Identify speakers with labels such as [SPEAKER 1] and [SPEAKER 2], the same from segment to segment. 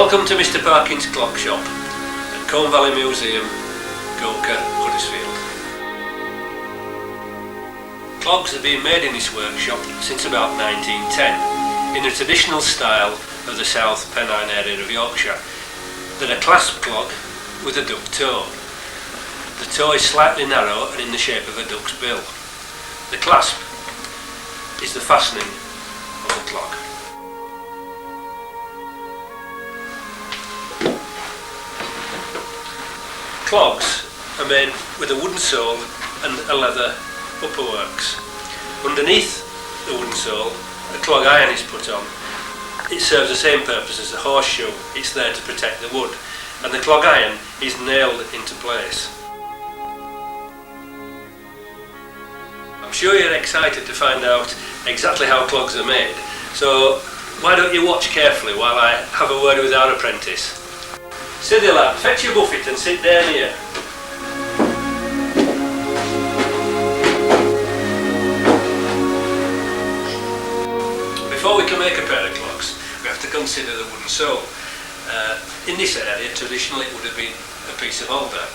[SPEAKER 1] Welcome to Mr Parkin's Clock Shop at Combe Valley Museum, Goker, Huddersfield. Clogs have been made in this workshop since about 1910 in the traditional style of the South Pennine area of Yorkshire. They're a clasp clog with a duck toe. The toe is slightly narrow and in the shape of a duck's bill. The clasp is the fastening of the clog. Clogs are made with a wooden sole and a leather upperworks. Underneath the wooden sole, a clog iron is put on. It serves the same purpose as a horseshoe. It's there to protect the wood, and the clog iron is nailed into place. I'm sure you're excited to find out exactly how clogs are made, so why don't you watch carefully while I have a word with our apprentice. Steady lad, fetch your buffet and sit down here. Before we can make a pair of clogs, we have to consider the wooden sole. In this area, traditionally it would have been a piece of alder.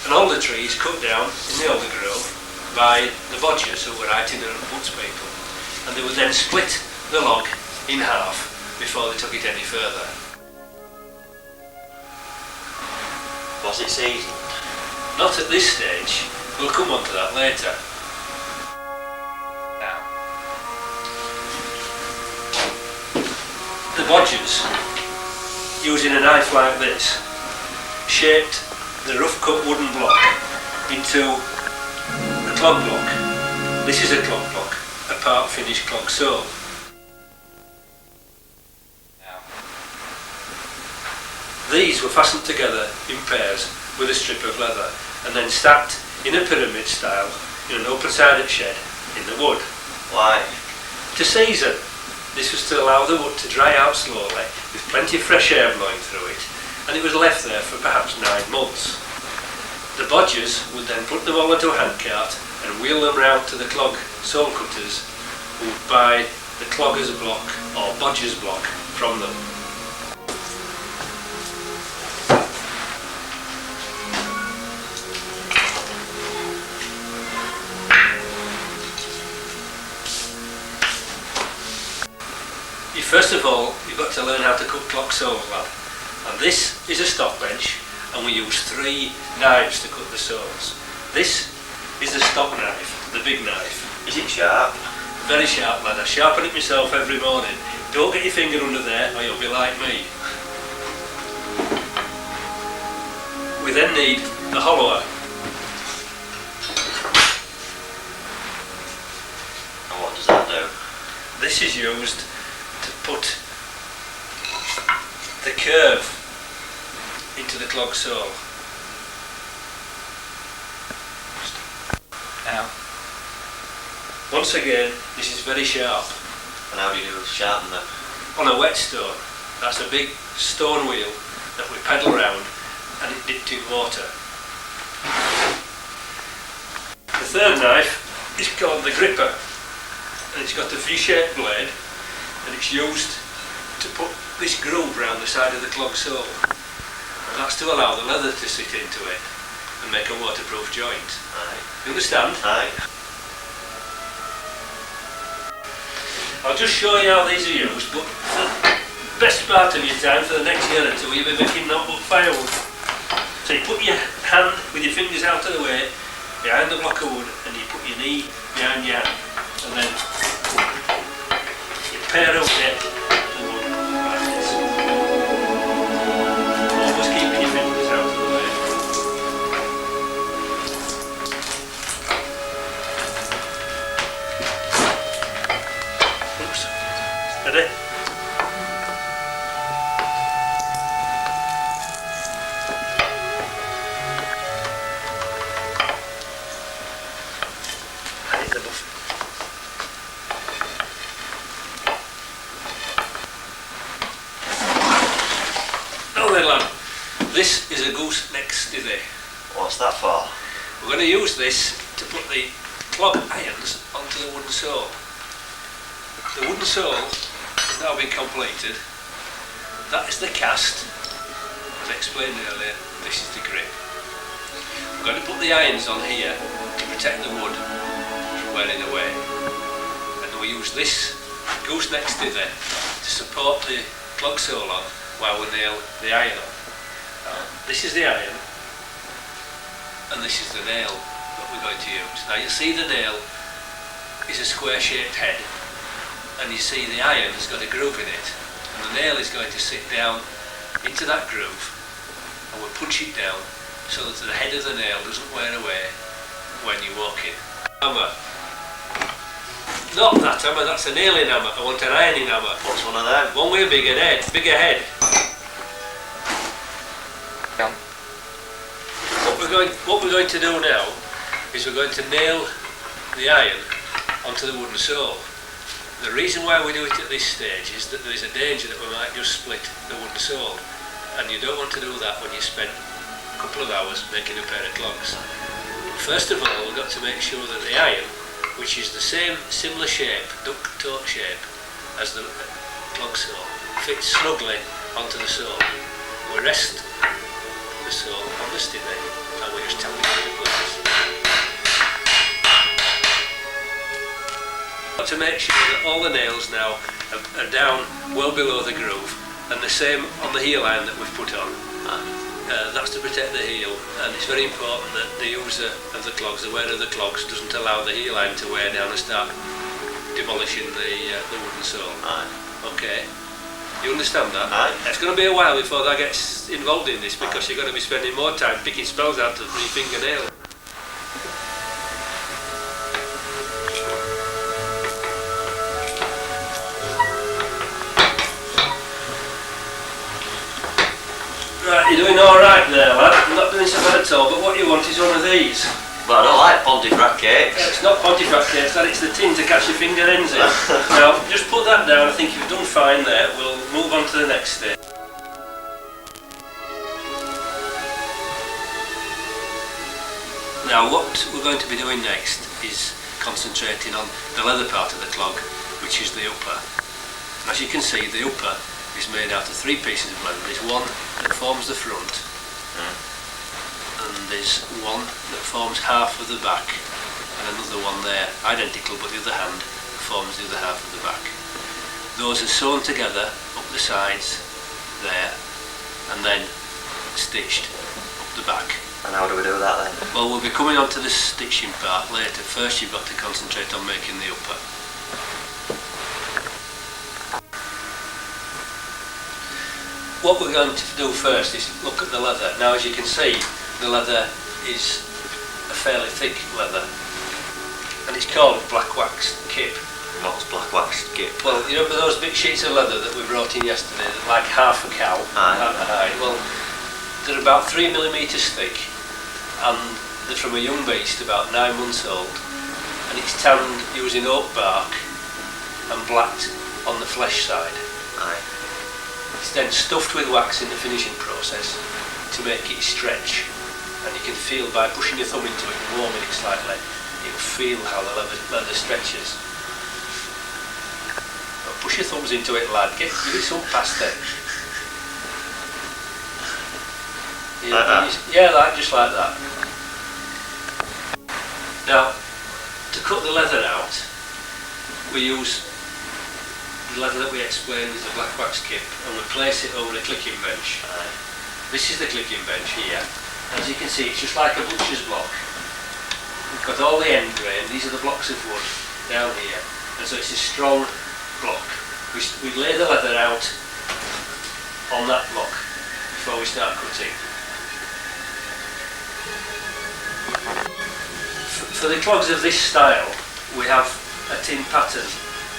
[SPEAKER 1] An alder tree is cut down in the alder grove by the bodgers, who were itinerant woods people, and they would then split the log in half before they took it any further.
[SPEAKER 2] Was it seasoned?
[SPEAKER 1] Not at this stage. We'll come on to that later. Now, the bodgers, using a knife like this, shaped the rough cut wooden block into a clog block. This is a clog block, a part finished clog sole. These were fastened together in pairs with a strip of leather and then stacked in a pyramid style in an open-sided shed in the wood.
[SPEAKER 2] Why?
[SPEAKER 1] To season. This was to allow the wood to dry out slowly with plenty of fresh air blowing through it, and it was left there for perhaps 9 months. The bodgers would then put them all into a handcart and wheel them round to the clog sole cutters, who would buy the clogger's block or bodger's block from them. First of all, you've got to learn how to cut clog soles, lad. And this is a stock bench, and we use 3 knives to cut the soles. This is the stock knife, the big knife.
[SPEAKER 2] Is it sharp?
[SPEAKER 1] Very sharp, lad. I sharpen it myself every morning. Don't get your finger under there, or you'll be like me. We then need the hollower.
[SPEAKER 2] And what does that do?
[SPEAKER 1] This is used to put the curve into the clog sole. Now, once again, this is very sharp.
[SPEAKER 2] And how do you sharpen them?
[SPEAKER 1] On a whetstone. That's a big stone wheel that we pedal round and it dipped in water. The third knife is called the gripper, and it's got a V-shaped blade, and it's used to put this groove round the side of the clog sole, and that's to allow the leather to sit into it and make a waterproof joint.
[SPEAKER 2] Aye.
[SPEAKER 1] You understand?
[SPEAKER 2] Aye.
[SPEAKER 1] I'll just show you how these are used, but for the best part of your time, for the next year or two, you'll be making notebook firewood. So you put your hand with your fingers out of the way behind the block of wood, and you put your knee behind your hand, and then pair out there the wood like this. Always keeping your fingers out of the way. Oops. Ready? I hit the buffet. This is a gooseneck stithy.
[SPEAKER 2] What's that for?
[SPEAKER 1] We're going to use this to put the clog irons onto the wooden sole. The wooden sole has now been completed. that is the cast. As I explained earlier, this is the grip. We're going to put the irons on here to protect the wood from wearing away. And we use this gooseneck stither to support the clog sole on while we nail the iron on. This is the iron, and this is the nail that we're going to use. Now you see the nail is a square shaped head, and you see the iron has got a groove in it, and the nail is going to sit down into that groove, and we'll punch it down so that the head of the nail doesn't wear away when you walk in. Hammer. Not that hammer, that's a nailing hammer. I want an ironing hammer.
[SPEAKER 2] What's one of them?
[SPEAKER 1] One with a bigger head. What we're going to do now is we're going to nail the iron onto the wooden sole. The reason why we do it at this stage is that there is a danger that we might just split the wooden sole, and you don't want to do that when you spend a couple of hours making a pair of clogs. First of all, we've got to make sure that the iron, which is the same similar shape, duck-toed shape, as the clog sole, fits snugly onto the sole. We rest the sole on the stither and we just tap it into place. Got to make sure that all the nails now are down well below the groove, and the same on the heel line that we've put on. That's to protect the heel, and it's very important that the user of the clogs, the wearer of the clogs, doesn't allow the heel line to wear down and start demolishing the wooden sole.
[SPEAKER 2] Aye.
[SPEAKER 1] Okay, you understand that?
[SPEAKER 2] Aye.
[SPEAKER 1] It's going to be a while before that gets involved in this, because you're going to be spending more time picking spells out of your fingernail. Right, you're doing alright there, lad. I'm not doing so bad at all, but what you want is one of these.
[SPEAKER 2] But I don't like Pontefract cakes.
[SPEAKER 1] It's not Pontefract cakes, it's the tin to catch your finger ends in. Now, just put that down. I think you've done fine there. We'll move on to the next stage. Now, what we're going to be doing next is concentrating on the leather part of the clog, which is the upper. As you can see, the upper is made out of three pieces of leather. There's one that forms the front, and there's one that forms half of the back, and another one there, identical, but the other hand forms the other half of the back. Those are sewn together up the sides there, and then stitched up the back.
[SPEAKER 2] And how do we do that then?
[SPEAKER 1] Well, we'll be coming on to the stitching part later. First you've got to concentrate on making the upper. What we're going to do first is look at the leather. Now, as you can see, the leather is a fairly thick leather, and it's called black waxed kip.
[SPEAKER 2] What's black waxed kip?
[SPEAKER 1] Well, you remember those big sheets of leather that we brought in yesterday, that like half a cow?
[SPEAKER 2] Aye.
[SPEAKER 1] Well, they're about 3 millimetres thick, and they're from a young beast, about 9 months old, and it's tanned using oak bark and blacked on the flesh side.
[SPEAKER 2] Aye.
[SPEAKER 1] It's then stuffed with wax in the finishing process to make it stretch, and you can feel by pushing your thumb into it and warming it slightly, you'll feel how the leather stretches. Now push your thumbs into it, lad, give it some pasta.
[SPEAKER 2] Like that?
[SPEAKER 1] Yeah, just like that. Now, to cut the leather out, we use the leather that we explained is the black wax kip, and we place it over a clicking bench. This is the clicking bench here. As you can see, it's just like a butcher's block. We've got all the end grain. These are the blocks of wood down here, and so it's a strong block. We lay the leather out on that block before we start cutting. For the clogs of this style, we have a tin pattern,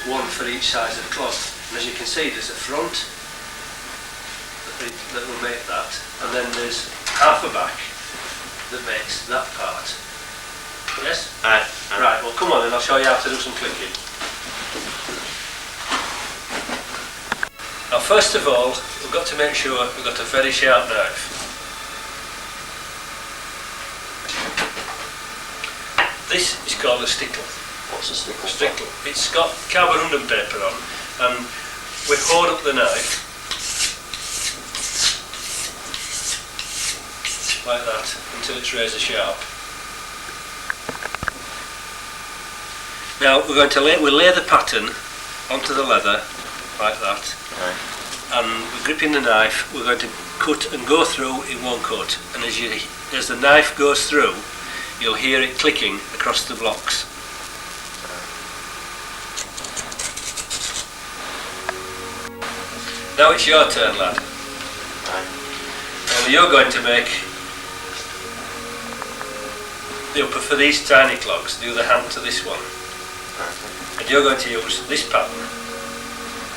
[SPEAKER 1] one for each size of clog. And as you can see, there's a front that will make that, and then there's half a back that makes that part. Yes?
[SPEAKER 2] Aye.
[SPEAKER 1] Right, well come on and I'll show you how to do some clicking. Now first of all, we've got to make sure we've got a very sharp knife. This is called a stickle.
[SPEAKER 2] What's a stickle?
[SPEAKER 1] Stickle. It's got carbon paper on, and we hold up the knife like that until it's razor sharp. Now we're going to we'll lay the pattern onto the leather like that, and we're gripping the knife. We're going to cut and go through in one cut, and as the knife goes through, you'll hear it clicking across the blocks. Now it's your turn, lad. Now you're going to make the upper for these tiny clogs, the other hand to this one. And you're going to use this pattern,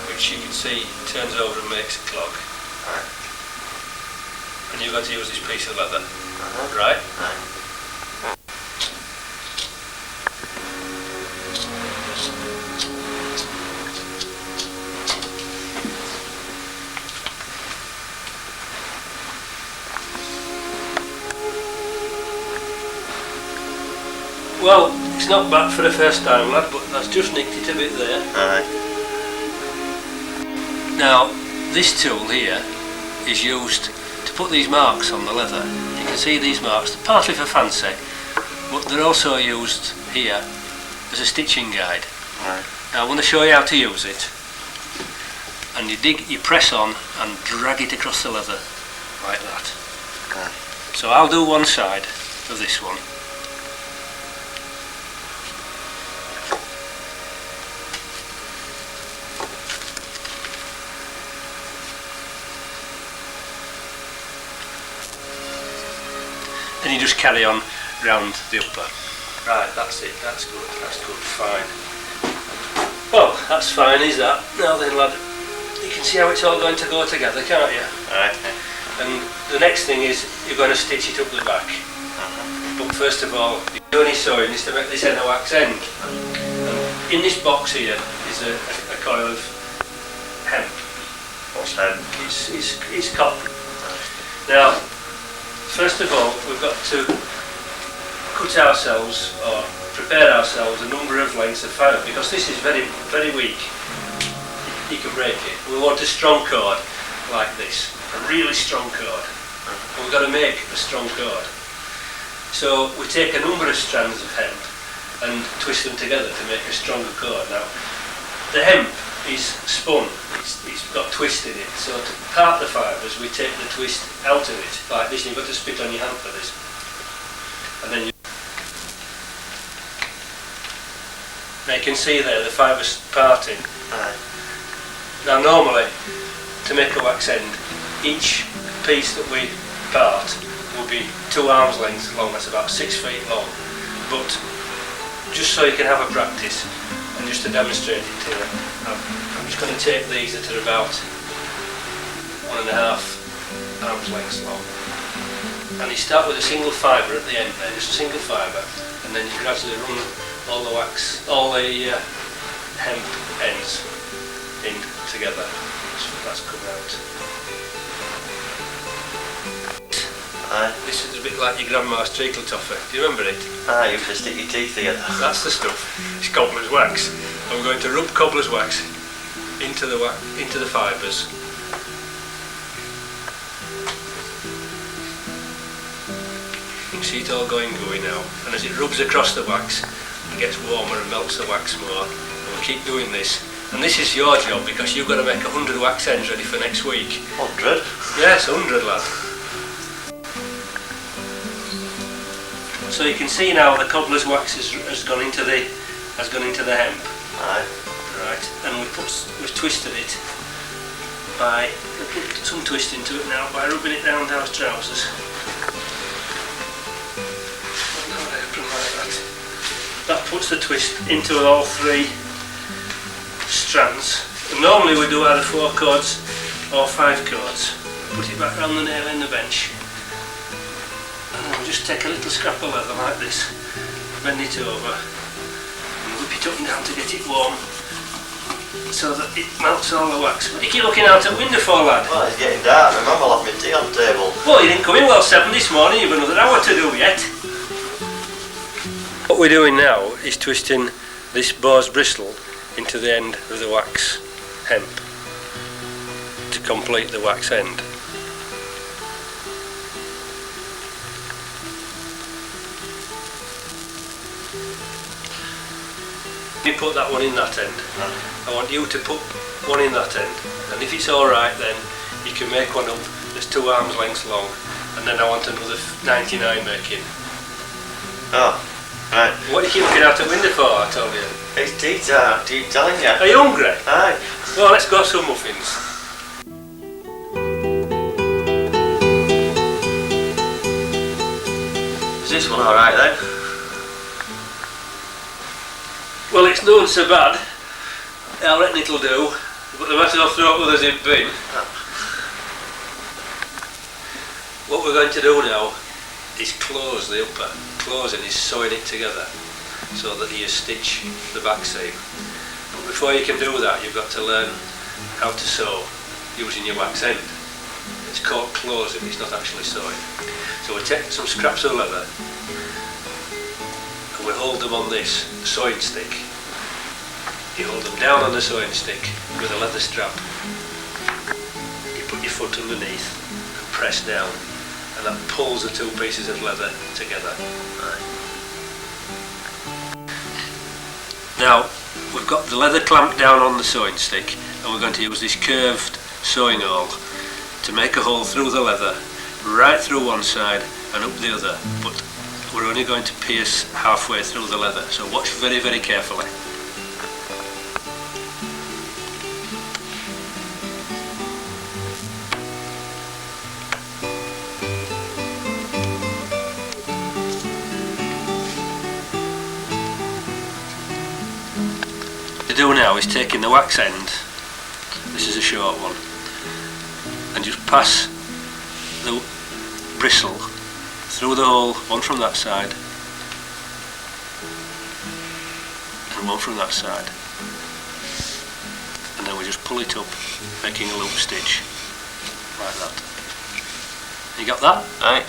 [SPEAKER 1] which you can see turns over and makes a clog. And you're going to use this piece of leather, right? Well, it's not bad for the first time, lad, but that's just nicked it a bit there. Now, this tool here is used to put these marks on the leather. You can see these marks, they're partly for fancy, but they're also used here as a stitching guide. Now, I want to show you how to use it. And you press on and drag it across the leather, like that. So I'll do one side of this one. And you just carry on round the upper. Right, that's it, that's good, fine. Well, that's fine, is that? Now then, lad, you can see how it's all going to go together, can't you? And the next thing is, you're going to stitch it up the back. But first of all, the only sewing is to make this end a wax end. And in this box here is a coil of hemp.
[SPEAKER 2] What's hemp?
[SPEAKER 1] It's cotton. Now, first of all, we've got to cut ourselves, or prepare ourselves, a number of lengths of fibre, because this is very, very weak. You can break it. We want a strong cord like this, a really strong cord. And we've got to make a strong cord. So we take a number of strands of hemp and twist them together to make a stronger cord. Now, the hemp is spun, it's got twist in it, so to part the fibres we take the twist out of it, like this, and you've got to spit on your hand for this. And then now you can see there the fibres parting. Now normally, to make a wax end, each piece that we part will be 2 arms lengths long, that's about 6 feet long, but just so you can have a practice, and just to demonstrate it to you, I'm just going to take these that are about 1.5 arms lengths long. And you start with a single fibre at the end there, just a single fibre, and then you gradually run all the hemp ends in together. That's come out. This is a bit like your grandma's treacle toffee. Do you remember it?
[SPEAKER 2] You used to stick your teeth together.
[SPEAKER 1] That's the stuff. It's cobbler's wax. I'm going to rub cobbler's wax into the fibres. You can see it all going gooey now, and as it rubs across the wax, it gets warmer and melts the wax more. And we'll keep doing this. And this is your job, because you've got to make 100 wax ends ready for next week.
[SPEAKER 2] 100?
[SPEAKER 1] Yes, 100, lad. So you can see now the cobbler's wax has gone into the hemp. Right, and we've twisted it by put some twist into it now by rubbing it down our trousers. That puts the twist into all 3 strands. And normally we do either 4 cords or 5 cords. Put it back round the nail in the bench. And then we'll just take a little scrap of leather like this, bend it over, and whip it up and down to get it warm, so that it melts all the wax. What are you looking out the window for, lad?
[SPEAKER 2] Well, it's getting dark. My mum will have my tea on the table.
[SPEAKER 1] Well, you didn't come in well 7 this morning, you've another hour to do yet. What we're doing now is twisting this boar's bristle into the end of the wax hemp to complete the wax end. You put that one in that end. I want you to put one in that end, and if it's alright then you can make one up that's 2 arms lengths long, and then I want another 99 making.
[SPEAKER 2] Oh, right.
[SPEAKER 1] What do you keep looking out the window for, I told you?
[SPEAKER 2] It's deep telling you.
[SPEAKER 1] Are you hungry?
[SPEAKER 2] Aye.
[SPEAKER 1] Well, let's go have some muffins.
[SPEAKER 2] Is this one alright then?
[SPEAKER 1] Well, it's none so bad. I reckon it'll do, but the matter I'll throw others in bin. What we're going to do now is close the upper. Closing is sewing it together so that you stitch the back seam. But before you can do that, you've got to learn how to sew using your wax end. It's called closing, it's not actually sewing. So we take some scraps of leather and we hold them on this sewing stick. You hold them down on the sewing stick with a leather strap. You put your foot underneath and press down, and that pulls the 2 pieces of leather together. Now we've got the leather clamped down on the sewing stick, and we're going to use this curved sewing awl to make a hole through the leather, right through one side and up the other, but we're only going to pierce halfway through the leather, so watch very, very carefully. What to do now is taking the wax end, this is a short one, and just pass the bristle through the hole, one from that side and one from that side, and then we just pull it up, making a loop stitch like that. You got that?
[SPEAKER 2] Right.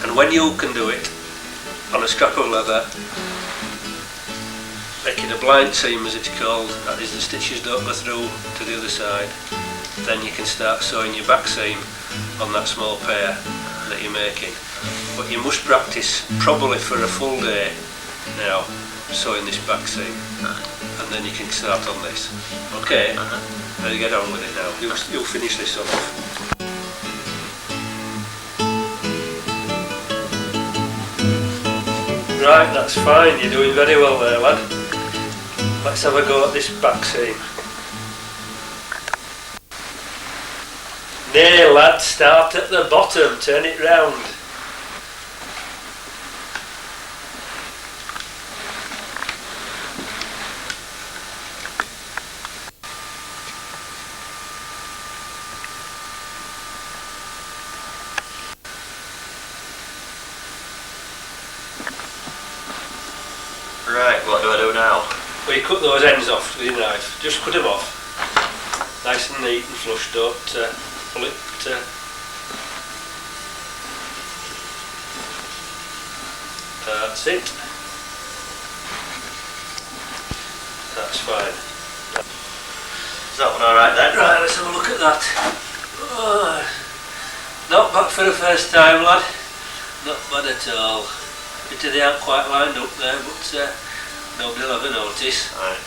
[SPEAKER 1] And when you can do it on a scrap of leather, making a blind seam as it's called, that is the stitches don't go through to the other side, then you can start sewing your back seam on that small pair that you're making. But you must practice probably for a full day now sewing this back seam, and then you can start on this. Okay, now you get on with it now. You'll finish this off. Right, that's fine, you're doing very well there, lad. Let's have a go at this back seam. Nay, lad, start at the bottom, turn it round.
[SPEAKER 2] Right, what do I do now?
[SPEAKER 1] Well, you cut those ends off with your knife. Just cut them off. Nice and neat and flush, don't pull it. That's it. That's fine.
[SPEAKER 2] Is that one alright then?
[SPEAKER 1] Right, let's have a look at that. Oh, not bad for the first time, lad. Not bad at all. Bit of they aren't quite lined up there, but nobody'll ever notice.
[SPEAKER 2] Right.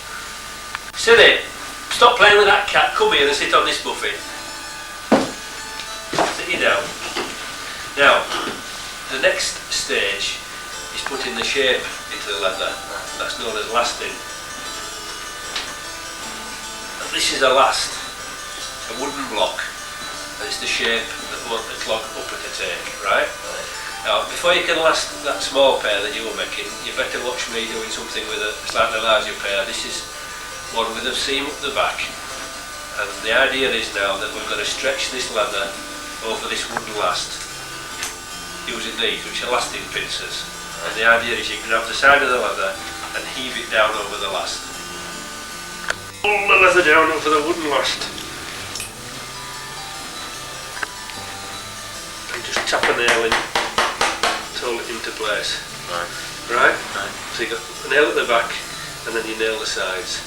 [SPEAKER 1] Silly! Stop playing with that cat, come here and sit on this buffet. Sit you down. Now, the next stage is putting the shape into the leather. That's known as lasting. And this is a last, a wooden block, and it's the shape that we want the clog upper to take, right? Now, before you can last that small pair that you were making, you better watch me doing something with a slightly larger pair. This is one with a seam up the back, and the idea is now that we're going to stretch this leather over this wooden last using these, which are lasting pincers. And the idea is you grab the side of the leather and and heave it down over the last. Pull the leather down over the wooden last. And just tap a nail in to hold it into place. Right? So you got a nail at the back and then you nail the sides.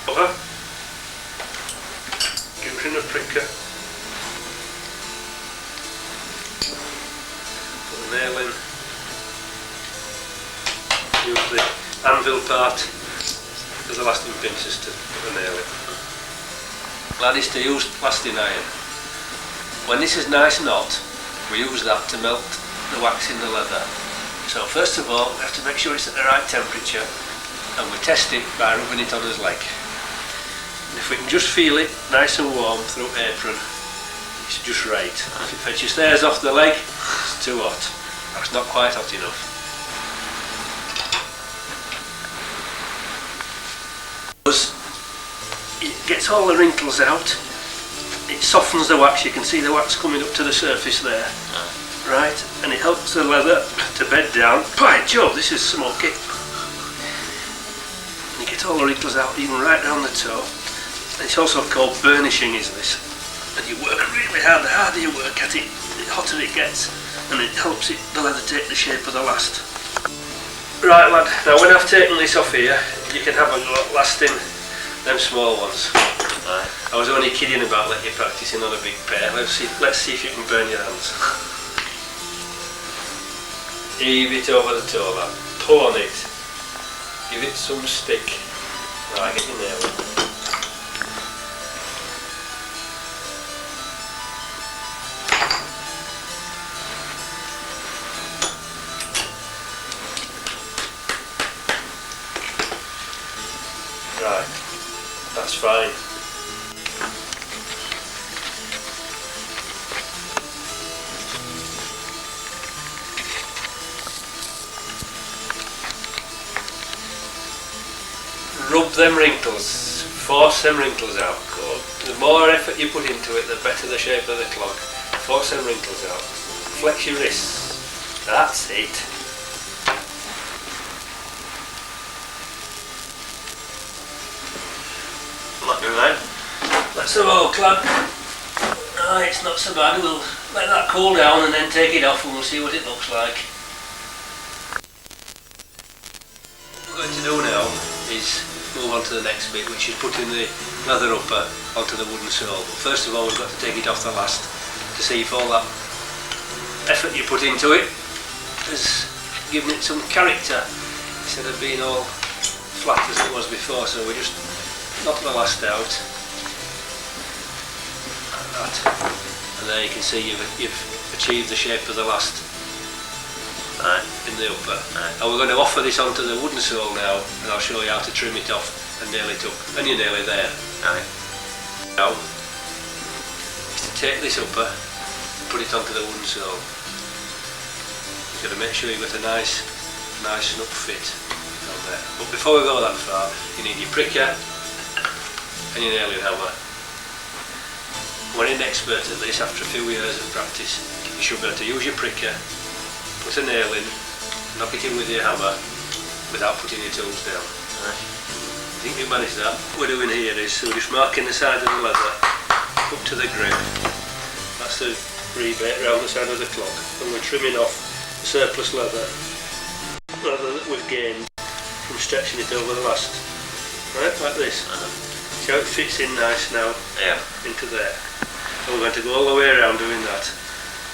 [SPEAKER 1] Over. Give it in a pricker. Put the nail in. Use the anvil part as the lasting pincers to put the nail in. Glad is to use lasting iron. When this is nice knot, we use that to melt the wax in the leather. So first of all, we have to make sure it's at the right temperature, and we test it by rubbing it on his leg. And if we can just feel it nice and warm through apron, it's just right. If it fetches hairs off the leg, it's too hot. Or it's not quite hot enough. It gets all the wrinkles out. It softens the wax. You can see the wax coming up to the surface there. Right, and it helps the leather to bed down. By Jove, this is smoky. And you get all the wrinkles out, even right down the toe. And it's also called burnishing, is this? And you work really hard. The harder you work at it, the hotter it gets, and it helps the leather take the shape of the last. Right, lad. Now, when I've taken this off here, you can have a lasting them small ones. I was only kidding about letting you practicing on a big pair. Let's see if you can burn your hands. Heave it over the toe, lad. Pull on it. Give it some stick. Right, get your nail. Right, that's fine. Rub them wrinkles, force them wrinkles out. The more effort you put into it, the better the shape of the clog. Force them wrinkles out. Flex your wrists. That's it.
[SPEAKER 2] Let me then.
[SPEAKER 1] Let's have a look, lad. No, it's not so bad. We'll let that cool down and then take it off and we'll see what it looks like. What we're going to do now is move on to the next bit, which is putting the leather upper onto the wooden sole. But first of all, we've got to take it off the last to see if all that effort you put into it has given it some character instead of being all flat as it was before. So we just knock the last out like that, and there you can see you've achieved the shape of the last in the upper. And we're going to offer this onto the wooden sole now, and I'll show you how to trim it off and nail it up, and you're nearly there. Now is to take this upper and put it onto the wooden sole. You've got to make sure you've got a nice snug fit on there. But before we go that far, you need your pricker and your nailing hammer. When you're an expert at this, after a few years of practice, you should be able to use your pricker, put a nail in, knock it in with your hammer without putting your tools down. I think you managed that. What we're doing here is we're just marking the side of the leather up to the grip. That's the rebate around the side of the clog, and we're trimming off the surplus leather that we've gained from stretching it over the last. Right, like this. See how it fits in nice now into there. And we're going to go all the way around doing that,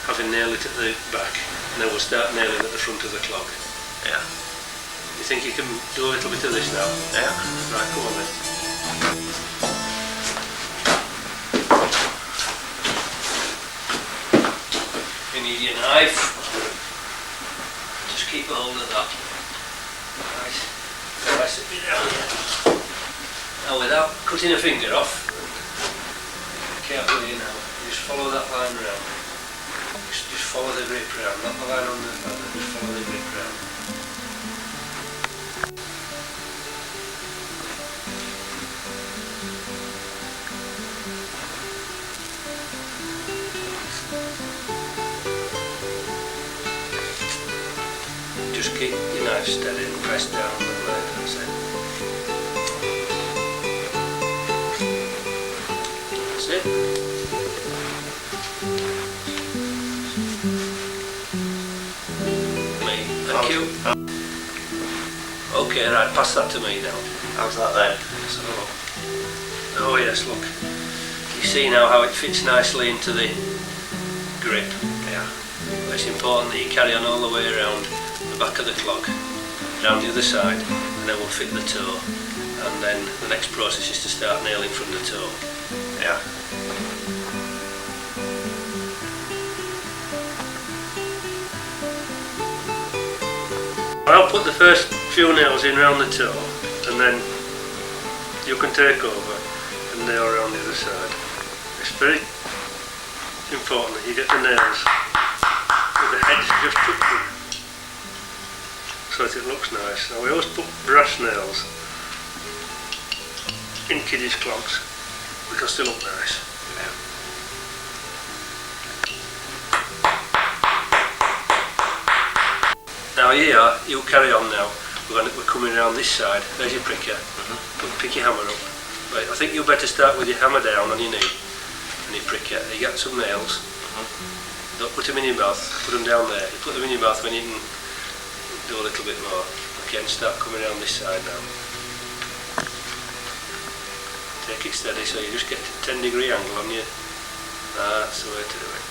[SPEAKER 1] having nailed it at the back, and then we'll start nailing at the front of the clog. You think you can do a little bit of this now? Right, come on then. You need your knife. Just keep a hold of that. Right. Press it down here. Now without cutting a finger off, carefully now, just follow that line round. Just follow the grip round, not the line on the feather, just follow the grip round. Just keep knife steady and press down on the blade, that's it. That's it. Thank you. Okay, right, pass that to me now.
[SPEAKER 2] How's that then?
[SPEAKER 1] So, oh yes, look. You see now how it fits nicely into the grip.
[SPEAKER 2] Yeah.
[SPEAKER 1] It's important that you carry on all the way around the back of the clog, round the other side, and then we'll fit the toe. And then the next process is to start nailing from the toe.
[SPEAKER 2] Yeah.
[SPEAKER 1] I'll put the first few nails in round the toe, and then you can take over and nail around the other side. It's very important that you get the nails with the heads just touching, so that it looks nice. Now we always put brass nails in kiddies' clogs because they look nice.
[SPEAKER 2] Yeah.
[SPEAKER 1] Now here, you carry on now. We're coming around this side. There's your pricker. Pick your hammer up. Right, I think you better start with your hammer down on your knee and your pricker. You get some nails. Don't put them in your mouth. Put them down there. You put them in your mouth when you can do a little bit more. Okay, and start coming around this side now. Take it steady so you just get a 10-degree angle on you. That's the way to do it.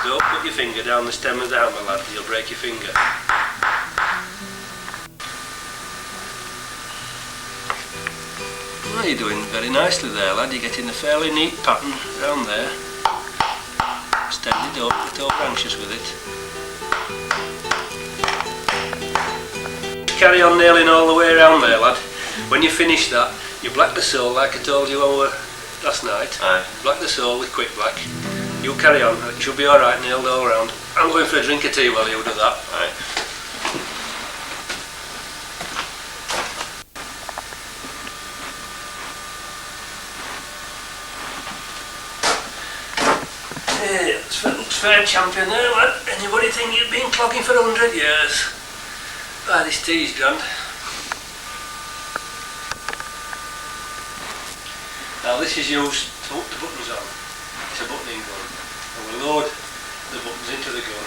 [SPEAKER 1] Don't put your finger down the stem of the hammer, lad, you'll break your finger. Well, you're doing very nicely there, lad. You're getting a fairly neat pattern around there. Steady, don't over anxious with it. Carry on nailing all the way around there, lad. When you finish that, you black the sole like I told you last night.
[SPEAKER 2] Aye.
[SPEAKER 1] Black the sole with quick black. You carry on, it should be alright, nailed all round. I'm going for a drink of tea while you do that.
[SPEAKER 2] Right.
[SPEAKER 1] Hey, looks fair champion there, lad. Anybody think you've been clogging for 100 years? Ah, this tea's grand. Now this is used to hook the buttons on. It's a buttoning gun. And we load the buttons into the gun,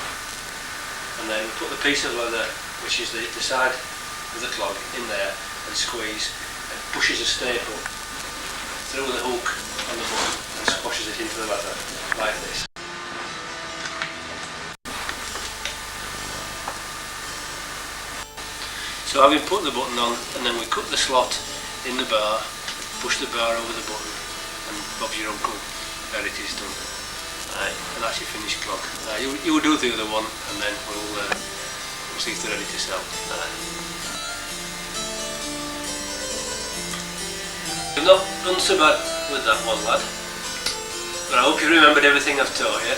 [SPEAKER 1] and then we put the piece of leather, which is the side of the clog, in there and squeeze. It pushes a staple through the hook on the button and squashes it into the leather like this. So having put the button on, and then we cut the slot in the bar, push the bar over the button, and Bob's your uncle, there it is done.
[SPEAKER 2] Right.
[SPEAKER 1] And that's your finished clog. You do the other one, and then we'll see if they're ready to sell. You've not done so bad with that one, lad. But I hope you remembered everything I've taught you,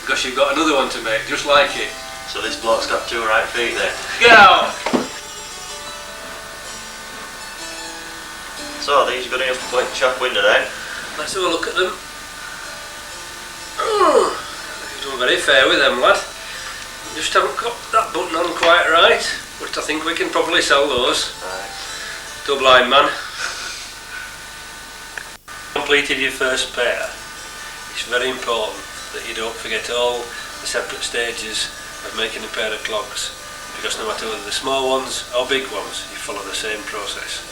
[SPEAKER 1] because you've got another one to make just like it.
[SPEAKER 2] So this bloke's got 2 right feet then.
[SPEAKER 1] Go!
[SPEAKER 2] So these are good enough to put in the shop window then.
[SPEAKER 1] Let's have a look at them. Oh, you've done very fair with them, lad. Just haven't got that button on quite right, but I think we can probably sell those.
[SPEAKER 2] Right.
[SPEAKER 1] To a blind man. Completed your first pair. It's very important that you don't forget all the separate stages of making a pair of clogs, because no matter whether they're small ones or big ones, you follow the same process.